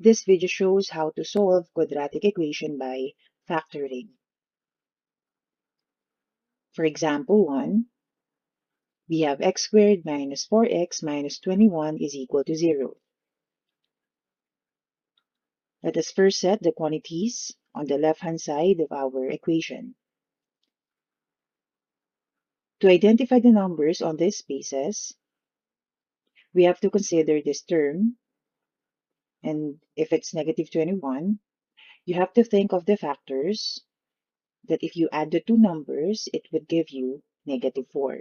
This video shows how to solve quadratic equation by factoring. For example 1, we have x squared minus 4x minus 21 is equal to 0. Let us first set the quantities on the left-hand side of our equation. To identify the numbers on these spaces, we have to consider this term, and if it's negative 21, you have to think of the factors that if you add the two numbers, it would give you negative 4.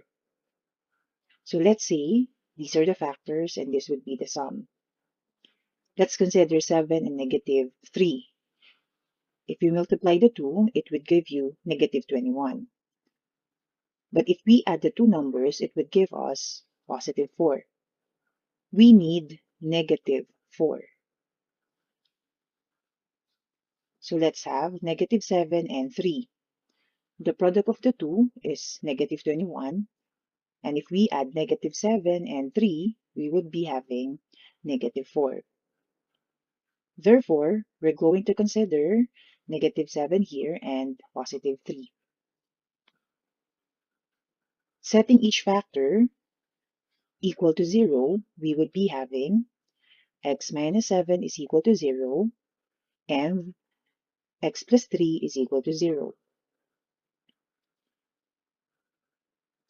So let's say these are the factors and this would be the sum. Let's consider 7 and negative 3. If you multiply the two, it would give you negative 21. But if we add the two numbers, it would give us positive 4. We need negative 4. So let's have negative 7 and 3. The product of the two is negative 21. And if we add negative 7 and 3, we would be having negative 4. Therefore, we're going to consider negative 7 here and positive 3. Setting each factor equal to 0, we would be having x minus 7 is equal to 0 and x plus 3 is equal to 0.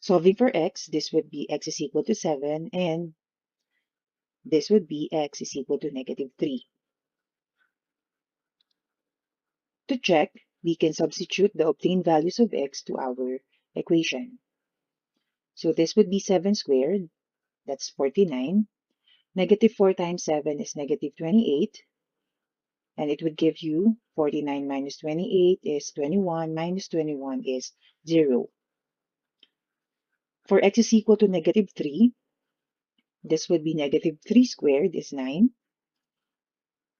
Solving for x, this would be x is equal to 7 and this would be x is equal to negative 3. To check, we can substitute the obtained values of x to our equation. So this would be 7 squared, that's 49. Negative 4 times 7 is negative 28. And it would give you 49 minus 28 is 21 minus 21 is 0. For x is equal to negative 3, this would be negative 3 squared is 9.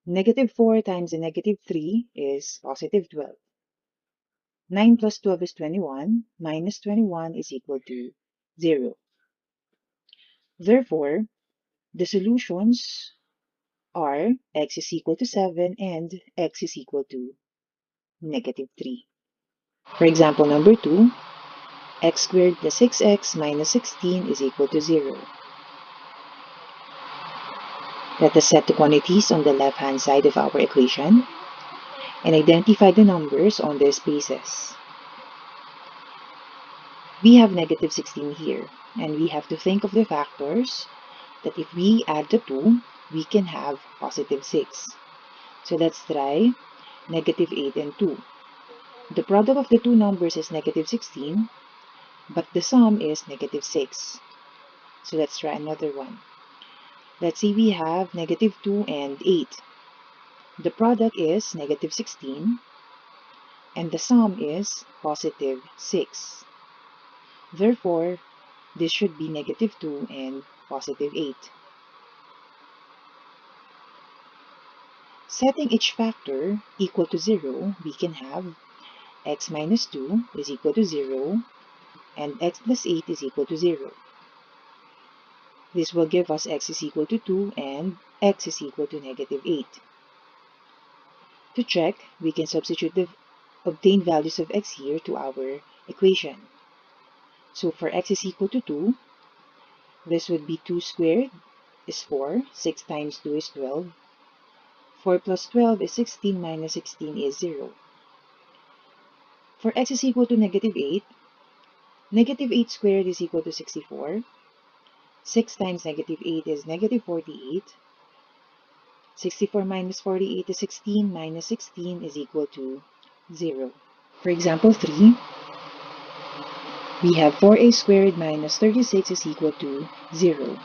Negative 4 times a negative 3 is positive 12. 9 plus 12 is 21, minus 21 is equal to 0. Therefore, the solutions are x is equal to 7 and x is equal to negative 3. For example number 2, x squared plus 6x minus 16 is equal to 0. Let us set the quantities on the left-hand side of our equation and identify the numbers on their spaces. We have negative 16 here, and we have to think of the factors that if we add the two, we can have positive 6. So let's try negative 8 and 2. The product of the two numbers is negative 16, but the sum is negative 6. So let's try another one. Let's say we have negative 2 and 8. The product is negative 16, and the sum is positive 6. Therefore, this should be negative 2 and positive 8. Setting each factor equal to 0, we can have x minus 2 is equal to 0, and x plus 8 is equal to 0. This will give us x is equal to 2 and x is equal to negative 8. To check, we can substitute the obtained values of x here to our equation. So for x is equal to 2, this would be 2 squared is 4, 6 times 2 is 12. 4 plus 12 is 16 minus 16 is 0. For x is equal to negative 8, negative 8 squared is equal to 64. 6 times negative 8 is negative 48. 64 minus 48 is 16 minus 16 is equal to 0. For example 3, we have 4a squared minus 36 is equal to 0.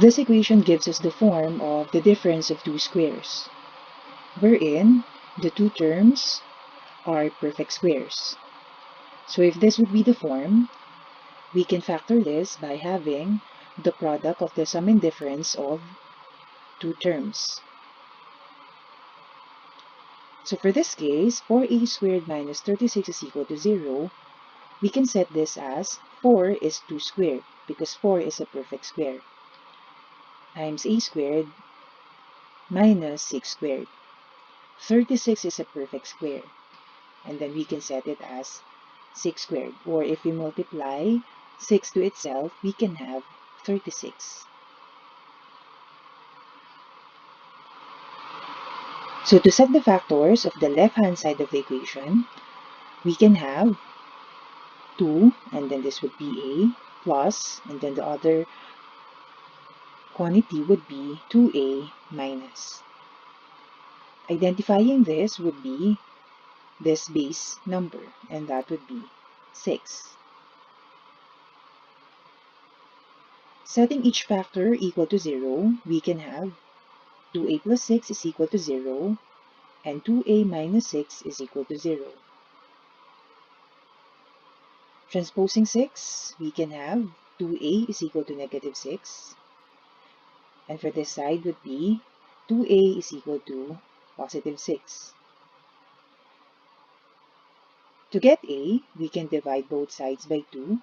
This equation gives us the form of the difference of two squares, wherein the two terms are perfect squares. So if this would be the form, we can factor this by having the product of the sum and difference of two terms. So for this case, 4a squared minus 36 is equal to 0. We can set this as 4 is 2 squared because 4 is a perfect square times a squared minus 6 squared. 36 is a perfect square, and then we can set it as 6 squared. Or if we multiply 6 to itself, we can have 36. So to set the factors of the left-hand side of the equation, we can have 2, and then this would be a plus, and then the other quantity would be 2a minus. Identifying this would be this base number, and that would be 6. Setting each factor equal to 0, we can have 2a plus 6 is equal to 0, and 2a minus 6 is equal to 0. Transposing 6, we can have 2a is equal to negative 6, and for this side would be 2a is equal to positive 6. To get a, we can divide both sides by 2,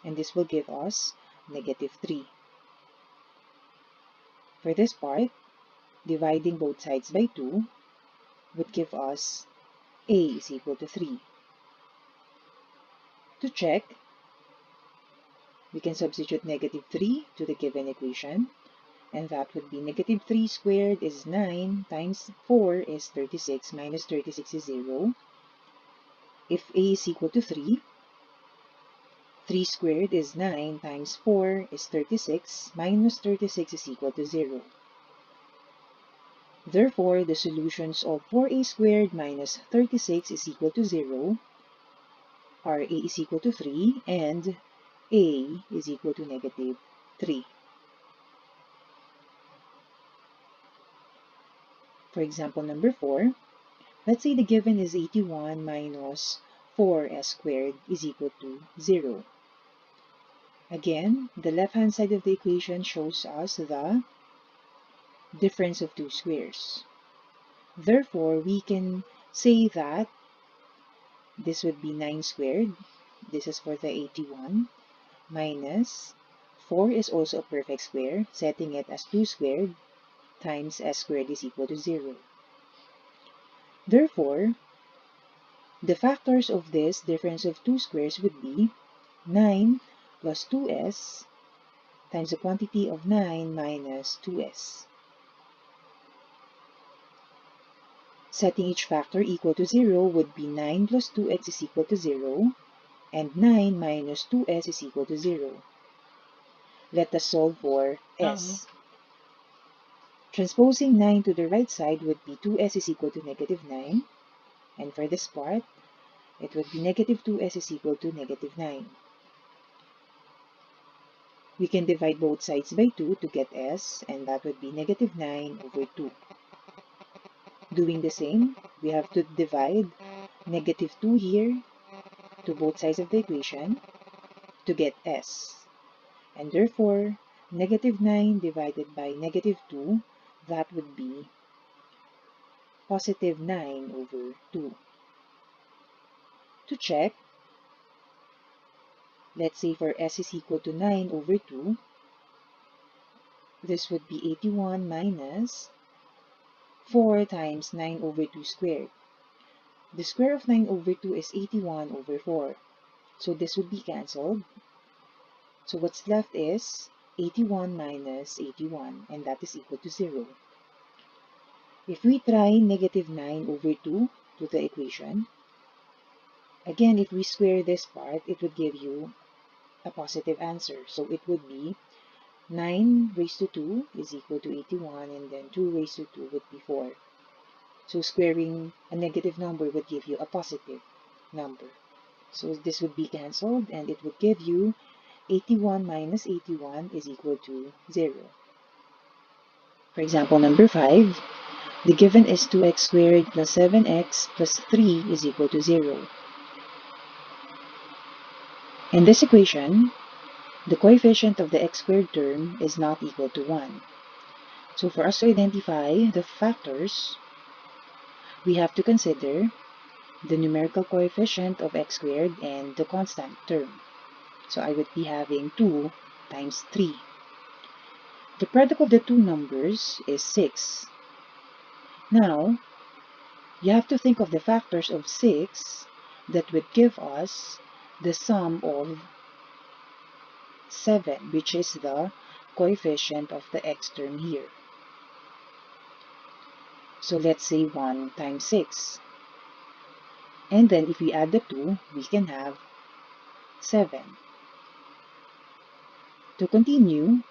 and this will give us negative 3. For this part, dividing both sides by 2 would give us a is equal to 3. To check, we can substitute negative 3 to the given equation, and that would be negative 3 squared is 9 times 4 is 36 minus 36 is 0. If a is equal to 3, 3 squared is 9 times 4 is 36 minus 36 is equal to 0. Therefore, the solutions of 4a squared minus 36 is equal to 0 are a is equal to 3 and a is equal to negative 3. For example number 4, let's say the given is 81 minus 4s squared is equal to 0. Again, the left-hand side of the equation shows us the difference of two squares. Therefore, we can say that this would be 9 squared, this is for the 81, minus 4 is also a perfect square, setting it as 2 squared times s squared is equal to 0. Therefore, the factors of this difference of two squares would be 9 plus 2s times the quantity of 9 minus 2s. Setting each factor equal to 0 would be 9 plus 2x is equal to 0, and 9 minus 2s is equal to 0. Let us solve for s. Transposing 9 to the right side would be 2s is equal to negative 9, and for this part, it would be negative 2s is equal to negative 9. We can divide both sides by 2 to get s, and that would be negative 9 over 2. Doing the same, we have to divide negative 2 here to both sides of the equation to get s. And therefore, negative 9 divided by negative 2, that would be positive 9 over 2. To check, let's say for s is equal to 9 over 2, this would be 81 minus 4 times 9 over 2 squared. The square of 9 over 2 is 81 over 4. So this would be cancelled. So what's left is 81 minus 81, and that is equal to 0. If we try negative 9 over 2 to the equation, again, if we square this part, it would give you a positive answer. So it would be 9 raised to 2 is equal to 81, and then 2 raised to 2 would be 4. So squaring a negative number would give you a positive number. So this would be cancelled, and it would give you 81 minus 81 is equal to 0. For example number 5, the given is 2x squared plus 7x plus 3 is equal to 0. In this equation, the coefficient of the x squared term is not equal to 1. So for us to identify the factors, we have to consider the numerical coefficient of x squared and the constant term. So I would be having 2 times 3. The product of the two numbers is 6. Now, you have to think of the factors of 6 that would give us the sum of 7, which is the coefficient of the x term here. So let's say 1 times 6. And then if we add the 2, we can have 7. To continue,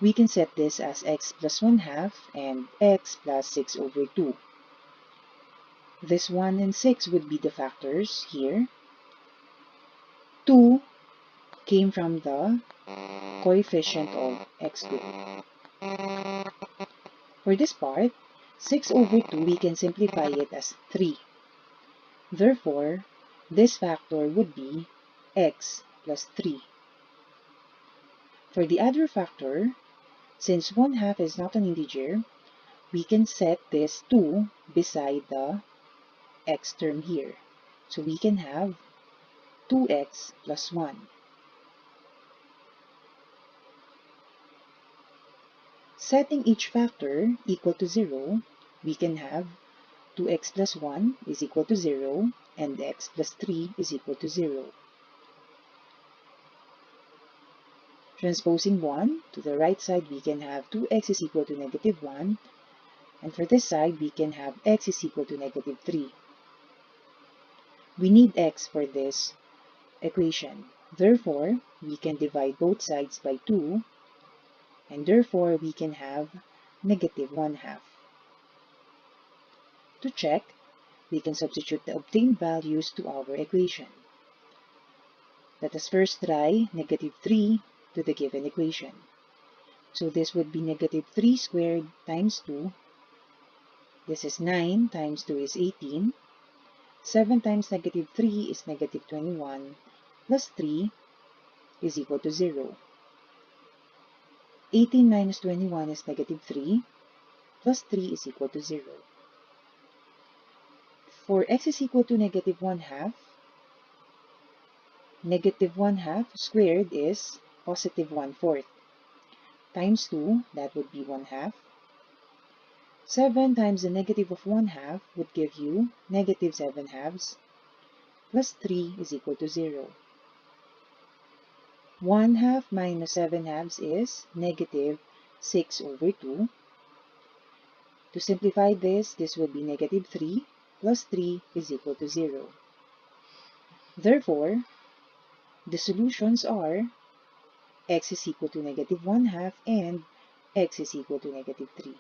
we can set this as x plus 1/2 and x plus 6 over 2. This 1 and 6 would be the factors here. 2 came from the coefficient of x2. For this part, 6 over 2, we can simplify it as 3. Therefore, this factor would be x plus 3. For the other factor, since 1/2 is not an integer, we can set this 2 beside the x term here. So we can have 2x plus 1. Setting each factor equal to 0, we can have 2x plus 1 is equal to 0 and x plus 3 is equal to 0. Transposing 1 to the right side, we can have 2x is equal to negative 1, and for this side, we can have x is equal to negative 3. We need x for this equation. Therefore, we can divide both sides by 2, and therefore we can have negative 1/2. To check, we can substitute the obtained values to our equation. Let us first try negative 3 to the given equation. So this would be negative 3 squared times 2. This is 9 times 2 is 18. 7 times negative 3 is negative 21, plus 3 is equal to 0. 18 minus 21 is negative 3, plus 3 is equal to 0. For x is equal to negative 1/2, negative 1/2 squared is positive 1/4. Times 2, that would be 1/2. 7 times the negative of 1/2 would give you negative 7/2, plus 3 is equal to 0. 1/2 minus 7/2 is negative 6 over 2. To simplify this would be negative 3 plus 3 is equal to 0. Therefore, the solutions are x is equal to negative 1/2 and x is equal to negative 3.